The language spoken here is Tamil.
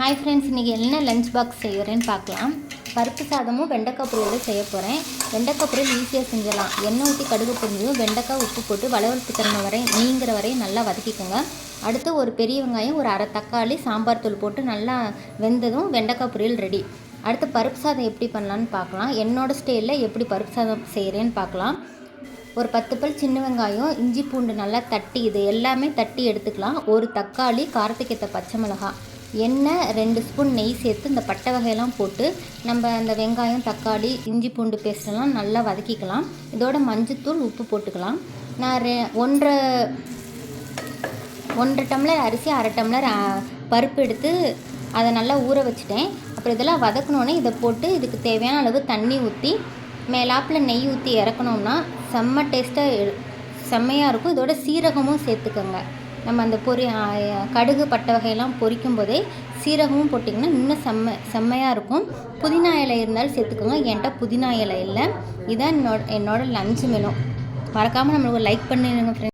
ஹாய் ஃப்ரெண்ட்ஸ், இன்றைக்கி என்ன லஞ்ச் பாக்ஸ் செய்கிறேன்னு பார்க்கலாம். பருப்பு சாதமும் வெண்டைக்காய் பொரியலும் செய்ய போகிறேன். வெண்டைக்காய் பொரியல் ஈஸியாக செஞ்சிடலாம். எண்ணெய் ஊற்றி கடுகு பொரிஞ்சதும் வெண்டைக்காய் உப்பு போட்டு வளவளத்து தன்மை வரை நீங்கிற வரையும் நல்லா வதக்கிக்கோங்க. அடுத்து ஒரு பெரிய வெங்காயம், ஒரு அரை தக்காளி, சாம்பார் தூள் போட்டு நல்லா வெந்ததும் வெண்டைக்காய் பொரியல் ரெடி. அடுத்து பருப்பு சாதம் எப்படி பண்ணலான்னு பார்க்கலாம். என்னோடய ஸ்டைலில் எப்படி பருப்பு சாதம் செய்கிறேன்னு பார்க்கலாம். ஒரு 10 பல் சின்ன வெங்காயம், இஞ்சி பூண்டு நல்லா தட்டி, இது எல்லாமே தட்டி எடுத்துக்கலாம். ஒரு தக்காளி, காரத்துக்கு ஏற்ற பச்சை மிளகாய், எண்ணெய், 2 ஸ்பூன் நெய் சேர்த்து இந்த பட்டை வகையெல்லாம் போட்டு நம்ம அந்த வெங்காயம், தக்காளி, இஞ்சி பூண்டு பேஸ்ட்டெல்லாம் நல்லா வதக்கிக்கலாம். இதோட மஞ்சத்தூள், உப்பு போட்டுக்கலாம். நான் 1.5 டம்ளர் அரிசி, 1/2 டம்ளர் பருப்பு எடுத்து அதை நல்லா ஊற வச்சுட்டேன். அப்புறம் இதெல்லாம் வதக்கணுன்னே இதை போட்டு இதுக்கு தேவையான அளவு தண்ணி ஊற்றி மேலாப்பில் நெய் ஊற்றி இறக்கணும்னா செம்ம டேஸ்ட்டாக செம்மையாக இருக்கும். இதோட சீரகமும் சேர்த்துக்கோங்க. நம்ம அந்த கடுகு பட்டை வகையெல்லாம் பொரிக்கும் போதே சீரகமும் போட்டிங்கன்னா இன்னும் செம்மையாக இருக்கும். புதினா இலை இருந்தாலும் சேர்த்துக்கோங்க. என்கிட்ட புதினா இலை இல்லை. இதான் என்னோட லஞ்ச் மெனு. மறக்காமல் நம்மளுக்கு லைக் பண்ணிடுங்க ஃப்ரெண்ட்ஸ்.